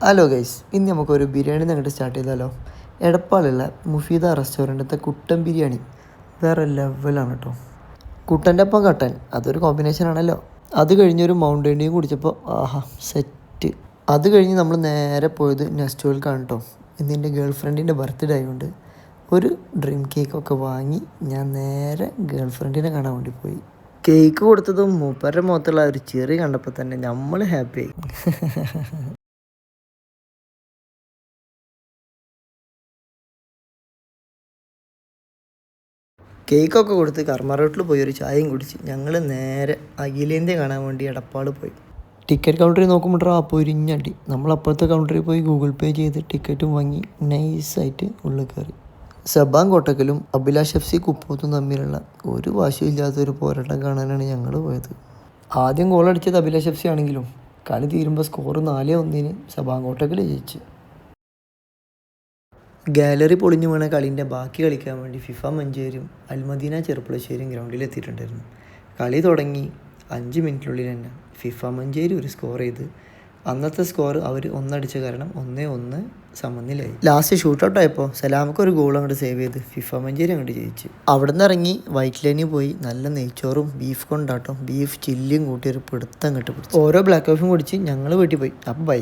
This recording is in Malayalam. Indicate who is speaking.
Speaker 1: ഹലോ ഗൈസ്, ഇന്ന് നമുക്കൊരു ബിരിയാണി അങ്ങോട്ട് സ്റ്റാർട്ട് ചെയ്താലോ. എടപ്പാളുള്ള മുഫീദ റെസ്റ്റോറൻറ്റത്തെ കുട്ടൻ ബിരിയാണി വേറെ ലെവലാണ് കേട്ടോ. കുട്ടൻ്റെ ഒപ്പം കട്ടൻ, അതൊരു കോമ്പിനേഷൻ ആണല്ലോ. അത് കഴിഞ്ഞൊരു മൗണ്ടൻ ഡ്യൂ കുടിച്ചപ്പോൾ ആഹാ സെറ്റ്. അത് കഴിഞ്ഞ് നമ്മൾ നേരെ പോയത് നെസ്റ്റോയിൽക്കാണ് കേട്ടോ. ഇന്ന് എൻ്റെ ഗേൾ ഫ്രണ്ടിൻ്റെ ബർത്ത്ഡേ ആയതുകൊണ്ട് ഒരു ഡ്രീം കേക്കൊക്കെ വാങ്ങി ഞാൻ നേരെ ഗേൾ ഫ്രണ്ടിനെ കാണാൻ വേണ്ടി പോയി. കേക്ക് കൊടുത്തതും മൂപ്പരുടെ മുഖത്തുള്ള ഒരു ചെറി കണ്ടപ്പോൾ തന്നെ നമ്മൾ ഹാപ്പിയായി. കേക്കൊക്കെ കൊടുത്ത് കർമ്മ പോയി ഒരു ചായയും കുടിച്ച് ഞങ്ങൾ നേരെ അഖിലേന്ത്യ കാണാൻ വേണ്ടി എടപ്പാൾ പോയി. ടിക്കറ്റ് കൗണ്ടറിൽ നോക്കുമ്പോൾ ആ പൊരിഞ്ഞടി. നമ്മൾ അപ്പുറത്തെ കൗണ്ടറിൽ പോയി ഗൂഗിൾ പേ ചെയ്ത് ടിക്കറ്റും വാങ്ങി നൈസായിട്ട് ഉള്ളിൽ കയറി. സബാൻ കോട്ടക്കലും അഭിലാഷ് FC കുപ്പൂത്തും തമ്മിലുള്ള ഒരു വാശിയില്ലാത്തൊരു പോരാട്ടം കാണാനാണ് ഞങ്ങൾ പോയത്. ആദ്യം ഗോൾ അടിച്ചത് അഭിലാഷ് FC ആണെങ്കിലും കളി തീരുമ്പോൾ സ്കോർ 4-1 സബാൻ കോട്ടക്കൽ ജയിച്ചു. ഗാലറി പൊളിഞ്ഞു വീണ കളീൻ്റെ ബാക്കി കളിക്കാൻ വേണ്ടി ഫിഫ മഞ്ചേരിയും അൽമദീന ചെറുപ്പുളശ്ശേരിയും ഗ്രൗണ്ടിലെത്തിയിട്ടുണ്ടായിരുന്നു. കളി തുടങ്ങി 5 മിനിറ്റിനുള്ളിൽ തന്നെ ഫിഫ മഞ്ചേരി ഒരു സ്കോർ ചെയ്ത് അന്നത്തെ സ്കോർ അവർ ഒന്നടിച്ച കാരണം 1-1 സമനിലായി. ലാസ്റ്റ് ഷൂട്ടൗട്ട് ആയപ്പോൾ സലാമക്ക് ഒരു ഗോൾ അങ്ങോട്ട് സേവ് ചെയ്ത് ഫിഫ മഞ്ചേരി അങ്ങോട്ട് ജയിച്ചു. അവിടെ നിന്ന് ഇറങ്ങി വൈറ്റ് ലൈനിൽ പോയി നല്ല നെയ്ച്ചോറും ബീഫ് കൊണ്ടാട്ടോ ബീഫ് ചില്ലിയും കൂട്ടി ഒരു പിടുത്തം അങ്ങോട്ട് പിടിച്ചു. ഓരോ ബ്ലാക്ക് കോഫിയും കുടിച്ച് ഞങ്ങൾ വീട്ടിൽ പോയി. അപ്പം ബൈ.